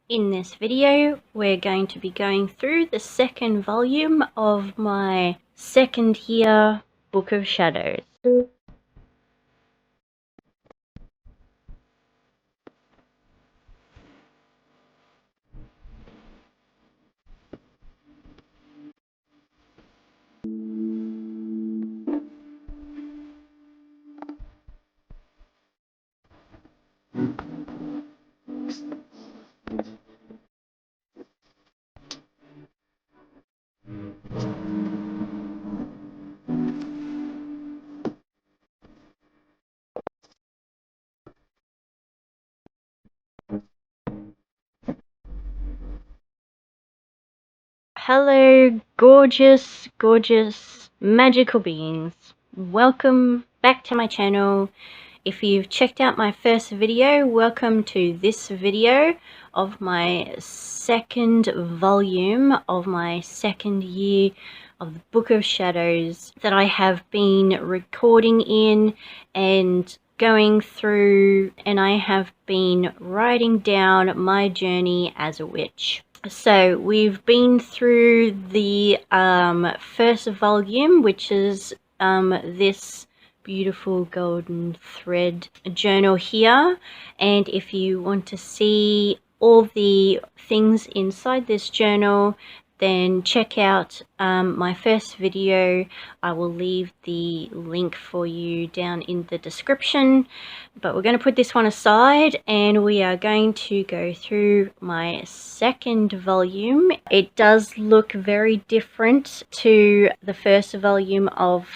In this video, we're going to be going through the second volume of my second year Book of Shadows. Hello, gorgeous, magical beings. Welcome back to my channel. If you've checked out my first video, welcome to this video of my second volume of my second year of the Book of Shadows that I have been recording in and going through, and I have been writing down my journey as a witch. So we've been through the first volume, which is this beautiful golden thread journal here, and if you want to see all the things inside this journal, then check out my first video. I will leave the link for you down in the description, but we're going to put this one aside and we are going to go through my second volume. It does look very different to the first volume of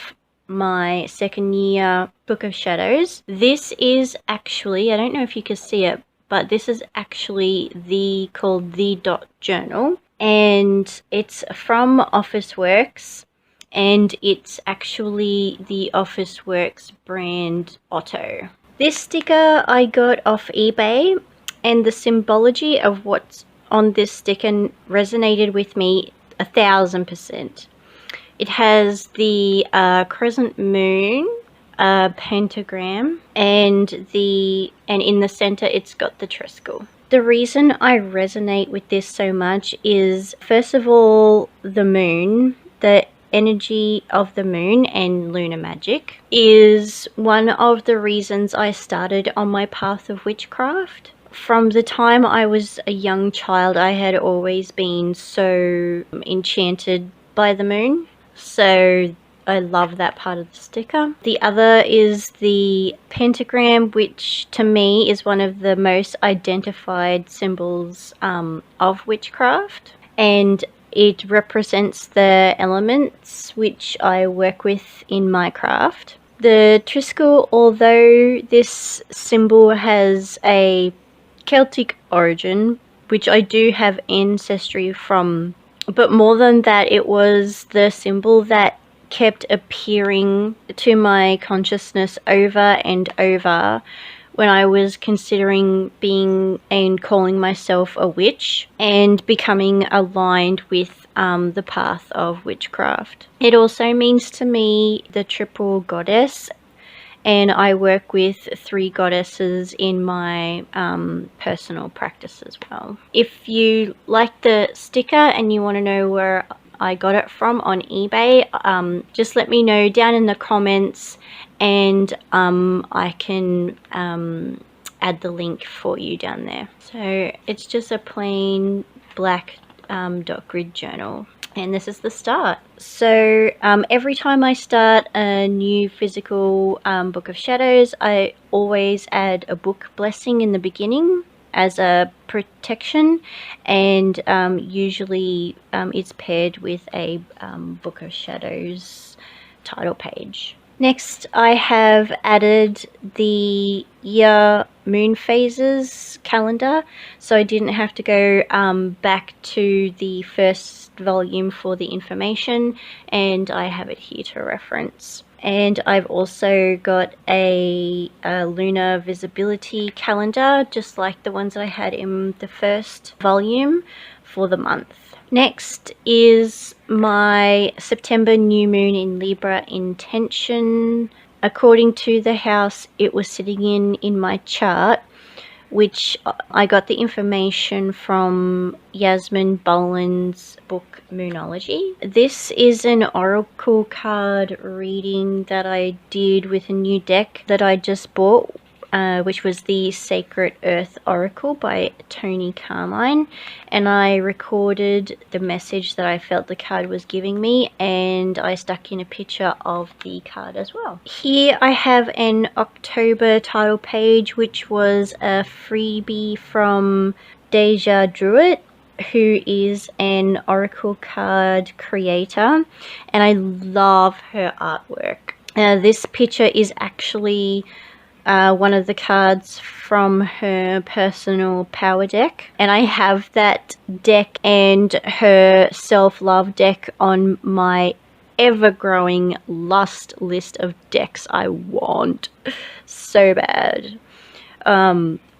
my second year Book of Shadows. This is actually, I don't know if you can see it, but this is actually called the Dot Journal, and it's from Officeworks, and it's actually the Officeworks brand Otto. This sticker I got off eBay, and the symbology of what's on this sticker resonated with me 1000%. It has the crescent moon, pentagram, and in the center it's got the trestle. The reason I resonate with this so much is, first of all, the moon. The energy of the moon and lunar magic is one of the reasons I started on my path of witchcraft. From the time I was a young child, I had always been so enchanted by the moon. So I love that part of the sticker. The other is the pentagram, which to me is one of the most identified symbols of witchcraft, and it represents the elements which I work with in my craft. The trestle, although this symbol has a Celtic origin, which I do have ancestry from, but more than that, it was the symbol that kept appearing to my consciousness over and over when I was considering being and calling myself a witch and becoming aligned with the path of witchcraft. It also means to me the triple goddess, and I work with 3 goddesses in my personal practice as well. If you like the sticker and you want to know where I got it from on eBay, just let me know down in the comments, and I can add the link for you down there. So it's just a plain black dot grid journal, and this is the start. So every time I start a new physical Book of Shadows, I always add a book blessing in the beginning as a protection, and usually it's paired with a Book of Shadows title page. Next, I have added the year moon phases calendar, so I didn't have to go back to the first volume for the information, and I have it here to reference. And I've also got a lunar visibility calendar, just like the ones I had in the first volume, for the month. Next is my September new moon in Libra intention. According to the house it was sitting in my chart, which I got the information from Yasmin Boland's book Moonology. This is an oracle card reading that I did with a new deck that I just bought, which was the Sacred Earth Oracle by Tony Carmine, and I recorded the message that I felt the card was giving me, and I stuck in a picture of the card as well. Here I have an October title page, which was a freebie from Deja Druid, who is an oracle card creator, and I love her artwork. This picture is actually one of the cards from her personal power deck, and I have that deck and her self-love deck on my ever-growing lust list of decks I want so bad.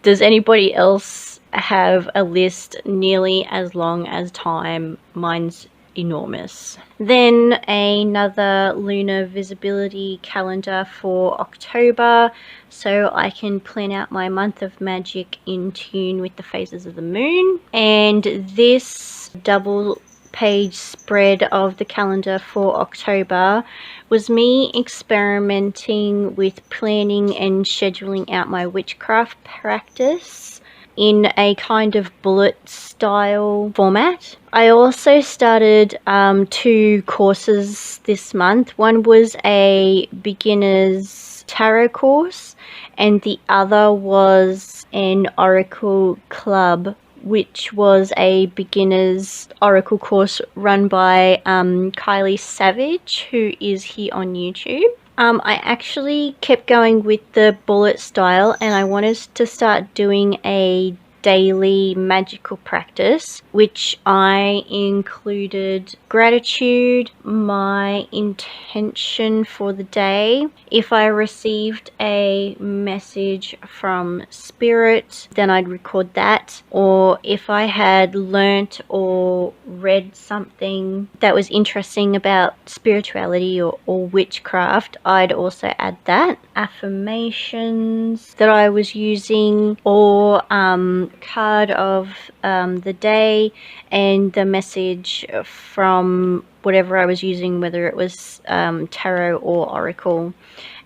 Does anybody else have a list nearly as long as time? Mine's enormous. Then another lunar visibility calendar for October, so I can plan out my month of magic in tune with the phases of the moon. And this double page spread of the calendar for October was me experimenting with planning and scheduling out my witchcraft practice in a kind of bullet style format. I also started 2 courses this month. One was a beginner's tarot course, and the other was an oracle club, which was a beginner's oracle course run by Kylie Savage, who is here on YouTube. I actually kept going with the bullet style, and I wanted to start doing a daily magical practice, which I included gratitude, my intention for the day. If I received a message from spirit, then I'd record that, or if I had learnt or read something that was interesting about spirituality or witchcraft, I'd also add that. Affirmations that I was using, or card of the day, and the message from whatever I was using, whether it was tarot or oracle.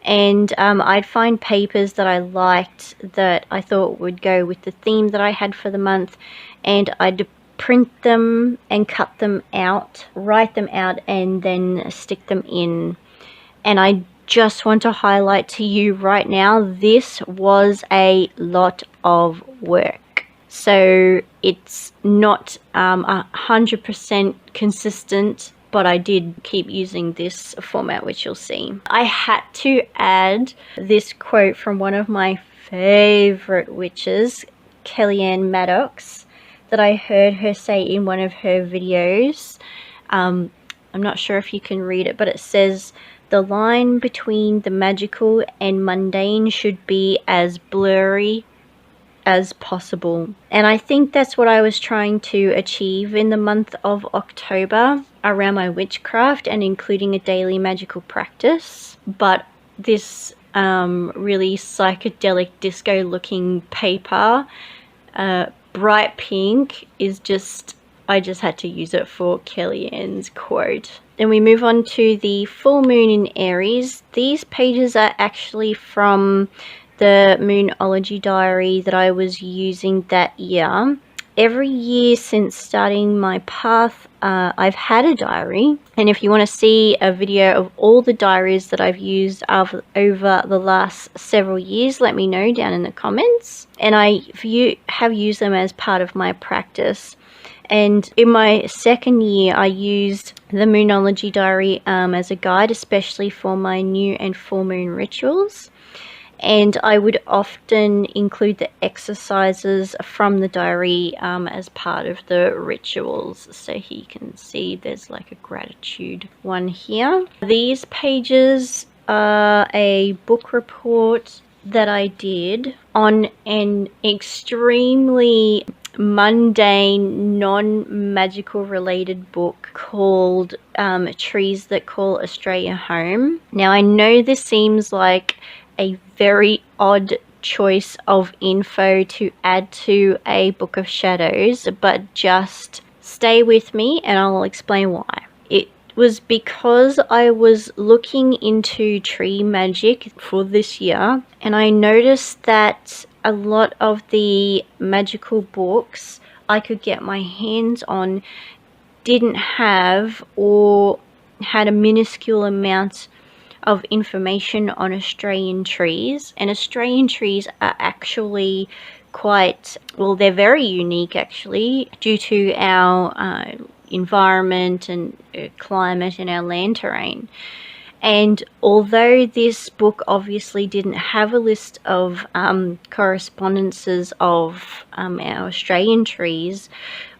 And I'd find papers that I liked that I thought would go with the theme that I had for the month, and I'd print them and cut them out, write them out, and then stick them in. And I just want to highlight to you right now, this was a lot of work. So it's not 100% consistent, but I did keep using this format, which you'll see. I had to add this quote from one of my favorite witches, Kellyanne Maddox, that I heard her say in one of her videos. I'm not sure if you can read it, but it says, "The line between the magical and mundane should be as blurry as possible." And I think that's what I was trying to achieve in the month of October around my witchcraft and including a daily magical practice. But this really psychedelic disco looking paper, bright pink, is just, I just had to use it for Kellyanne's quote. Then we move on to the full moon in Aries. These pages are actually from the Moonology diary that I was using that year. Every year since starting my path, I've had a diary, and if you want to see a video of all the diaries that I've used over the last several years, let me know down in the comments. And I have used them as part of my practice. And in my second year, I used the Moonology diary as a guide, especially for my new and full moon rituals. And I would often include the exercises from the diary as part of the rituals. So here you can see there's like a gratitude one here. These pages are a book report that I did on an extremely mundane, non-magical related book called Trees That Call Australia Home. Now I know this seems like a very odd choice of info to add to a Book of Shadows, but just stay with me and I'll explain why. It was because I was looking into tree magic for this year, and I noticed that a lot of the magical books I could get my hands on didn't have, or had a minuscule amount of information on Australian trees. And Australian trees are actually quite, well, they're very unique actually, due to our environment and climate and our land terrain. And although this book obviously didn't have a list of correspondences of our Australian trees,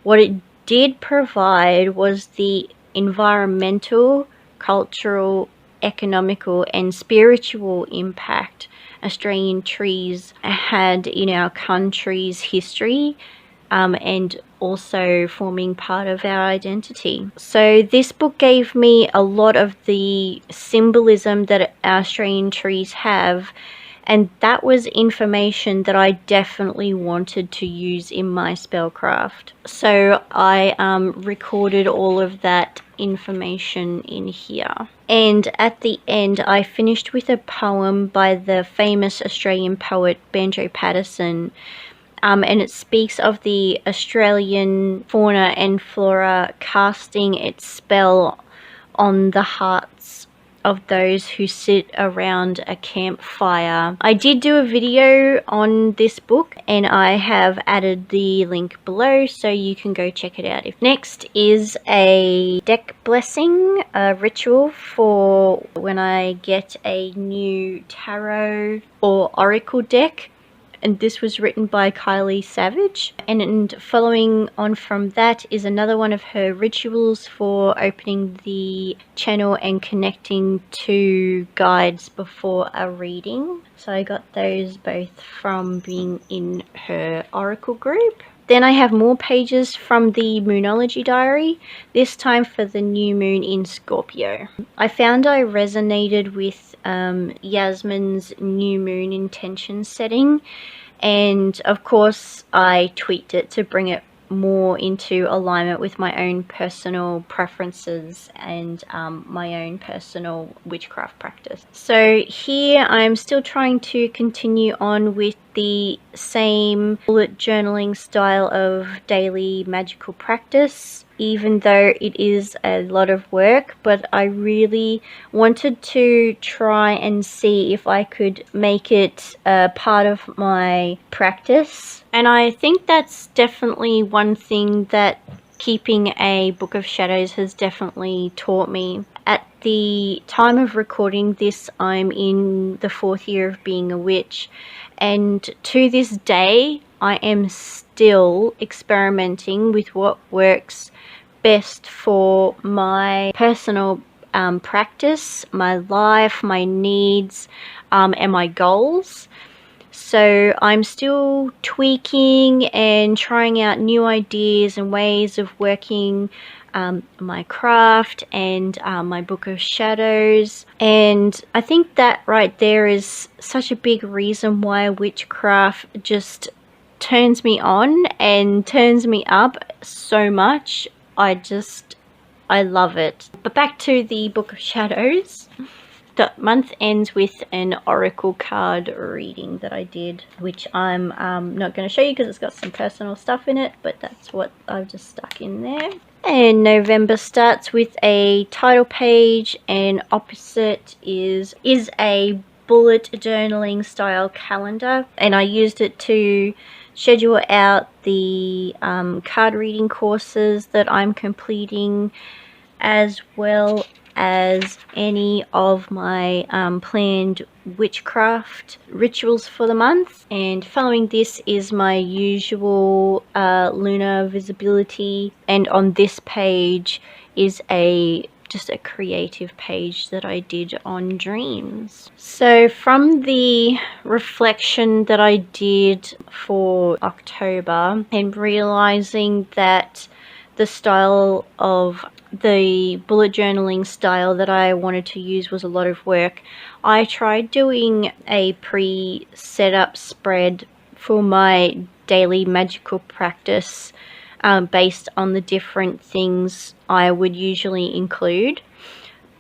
what it did provide was the environmental, cultural, economical and spiritual impact Australian trees had in our country's history, and also forming part of our identity. So this book gave me a lot of the symbolism that our Australian trees have, and that was information that I definitely wanted to use in my spellcraft. So I recorded all of that information in here. And at the end, I finished with a poem by the famous Australian poet Banjo Patterson. And it speaks of the Australian fauna and flora casting its spell on the hearts of those who sit around a campfire. I did do a video on this book and I have added the link below so you can go check it out. Next is a deck blessing, a ritual for when I get a new tarot or oracle deck. And this was written by Kylie Savage. And following on from that is another one of her rituals for opening the channel and connecting to guides before a reading. So I got those both from being in her oracle group. Then I have more pages from the Moonology Diary, this time for the new moon in Scorpio. I found I resonated with Yasmin's new moon intention setting, and of course I tweaked it to bring it more into alignment with my own personal preferences and my own personal witchcraft practice. So here I'm still trying to continue on with the same bullet journaling style of daily magical practice, even though it is a lot of work, but I really wanted to try and see if I could make it a part of my practice. And I think that's definitely one thing that keeping a Book of Shadows has definitely taught me. At the time of recording this, I'm in the 4th year of being a witch, and to this day I am still experimenting with what works best for my personal practice, my life, my needs, and my goals. So I'm still tweaking and trying out new ideas and ways of working my craft and my Book of Shadows. And I think that right there is such a big reason why witchcraft just turns me on and turns me up so much. I love it. But back to the Book of Shadows. The month ends with an oracle card reading that I did, which I'm not going to show you because it's got some personal stuff in it, but that's what I've just stuck in there. And November starts with a title page, and opposite is a bullet journaling style calendar, and I used it to schedule out the card reading courses that I'm completing, as well as any of my planned witchcraft rituals for the month. And following this is my usual lunar visibility, and on this page is just a creative page that I did on dreams. So from the reflection that I did for October, and realizing that the style of the bullet journaling style that I wanted to use was a lot of work, I tried doing a pre-set up spread for my daily magical practice based on the different things I would usually include.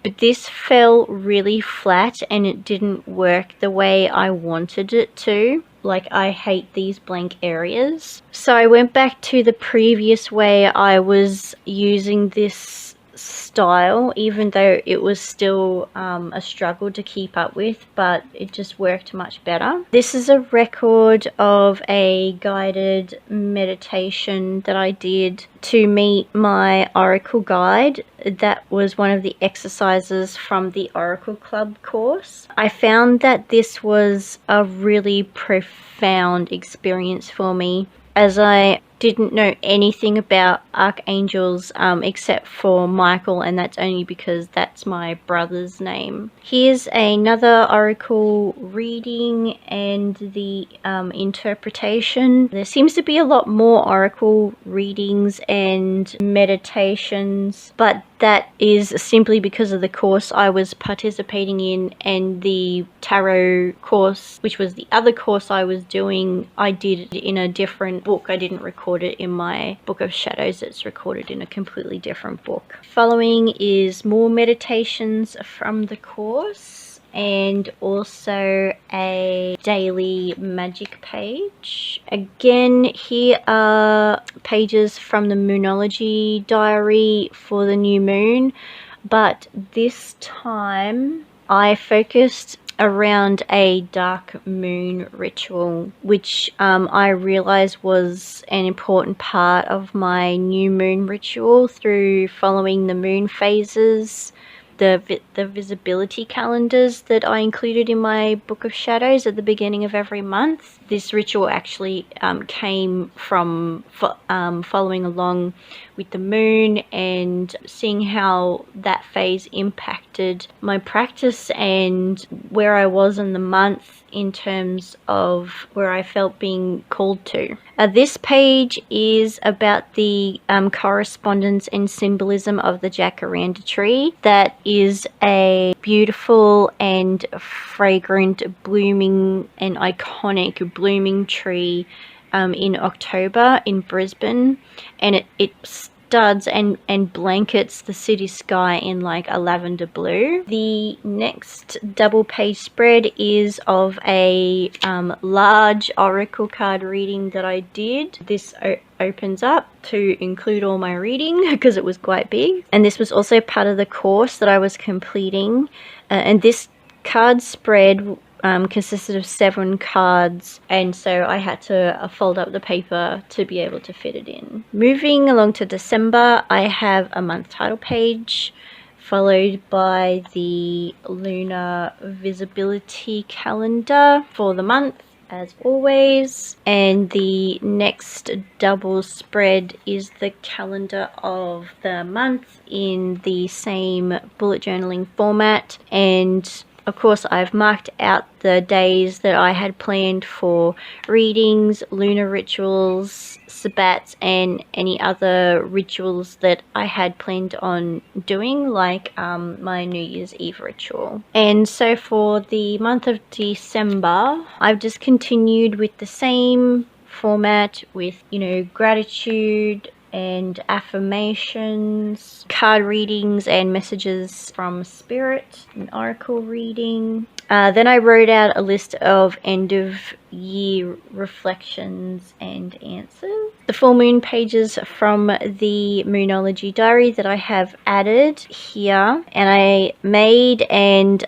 But this fell really flat and it didn't work the way I wanted it to. Like, I hate these blank areas. So I went back to the previous way I was using this style, even though it was still a struggle to keep up with, but it just worked much better. This is a record of a guided meditation that I did to meet my Oracle guide. That was one of the exercises from the Oracle Club course. I found that this was a really profound experience for me, as I didn't know anything about archangels except for Michael, and that's only because that's my brother's name. Here's another oracle reading and the interpretation. There seems to be a lot more oracle readings and meditations, but that is simply because of the course I was participating in, and the tarot course, which was the other course I was doing, I did in a different book. I didn't record it in my Book of Shadows. It's recorded in a completely different book. Following is more meditations from the course, and also a daily magic page. Again, here are pages from the Moonology diary for the new moon, but this time I focused around a dark moon ritual, which I realized was an important part of my new moon ritual through following the moon phases, the visibility calendars that I included in my Book of Shadows at the beginning of every month. This ritual actually came from following along with the moon and seeing how that phase impacted my practice and where I was in the month in terms of where I felt being called to. This page is about the correspondence and symbolism of the jacaranda tree. That is a beautiful and fragrant, blooming and iconic blooming tree in October in Brisbane, and it studs and blankets the city sky in like a lavender blue. The next double page spread is of a large oracle card reading that I did. This opens up to include all my reading because it was quite big, and this was also part of the course that I was completing, and this card spread consisted of 7 cards, and so I had to fold up the paper to be able to fit it in. Moving along to December, I have a month title page followed by the lunar visibility calendar for the month as always, and the next double spread is the calendar of the month in the same bullet journaling format. And of course, I've marked out the days that I had planned for readings, lunar rituals, sabbats, and any other rituals that I had planned on doing, like my New Year's Eve ritual. And so for the month of December, I've just continued with the same format with, you know, gratitude and affirmations, card readings and messages from spirit, an oracle reading. Then I wrote out a list of end of year reflections and answers. The full moon pages from the Moonology diary that I have added here, and I made and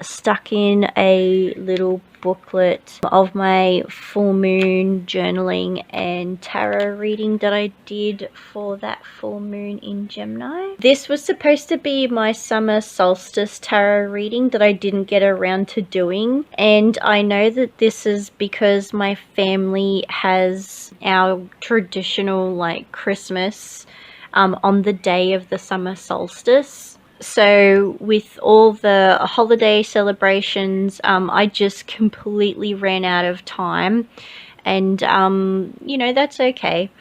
stuck in a little booklet of my full moon journaling and tarot reading that I did for that full moon in Gemini. This was supposed to be my summer solstice tarot reading that I didn't get around to doing, and I know that this is because my family has our traditional like Christmas on the day of the summer solstice. So with all the holiday celebrations, I just completely ran out of time, and you know, that's okay.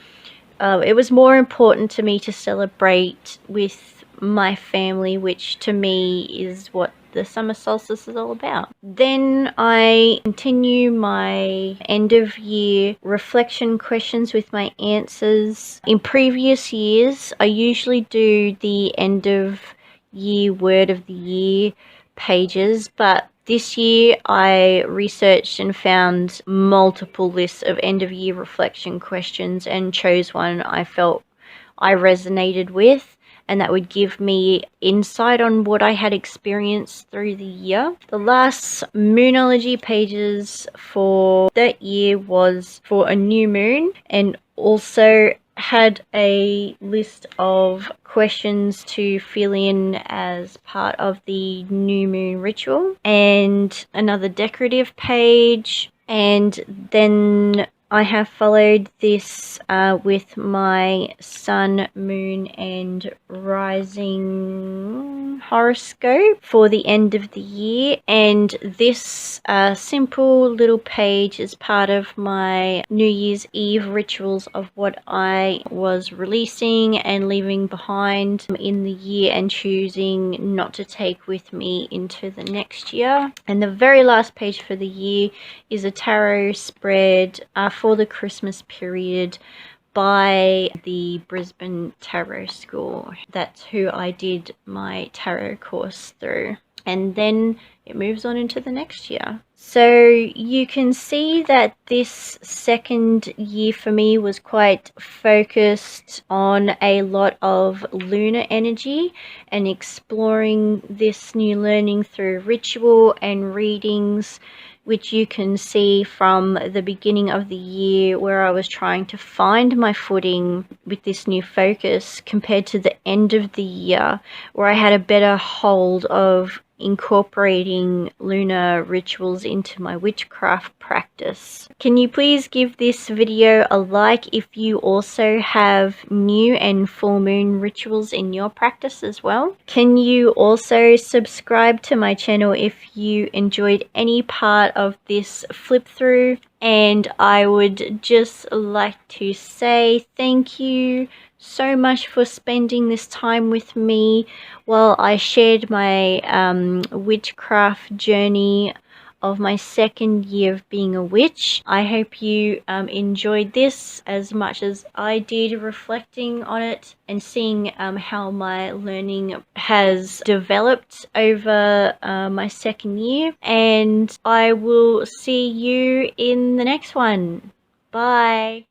It was more important to me to celebrate with my family, which to me is what the summer solstice is all about. Then I continue my end of year reflection questions with my answers. In previous years, I usually do the end of year word of the year pages, but this year I researched and found multiple lists of end of year reflection questions and chose one I felt I resonated with, and that would give me insight on what I had experienced through the year. The last Moonology pages for that year was for a new moon, and also had a list of questions to fill in as part of the new moon ritual, and another decorative page. And then I have followed this with my sun, moon, and rising horoscope for the end of the year. And this simple little page is part of my New Year's Eve rituals of what I was releasing and leaving behind in the year and choosing not to take with me into the next year. And the very last page for the year is a tarot spread for the Christmas period by the Brisbane Tarot School. That's who I did my tarot course through. And then it moves on into the next year. So you can see that this second year for me was quite focused on a lot of lunar energy and exploring this new learning through ritual and readings, which you can see from the beginning of the year where I was trying to find my footing with this new focus, compared to the end of the year where I had a better hold of incorporating lunar rituals into my witchcraft practice. Can you please give this video a like if you also have new and full moon rituals in your practice as well? Can you also subscribe to my channel if you enjoyed any part of this flip through? And I would just like to say thank you so much for spending this time with me while I shared my witchcraft journey of my second year of being a witch. I hope you enjoyed this as much as I did, reflecting on it and seeing how my learning has developed over my second year. And I will see you in the next one. Bye.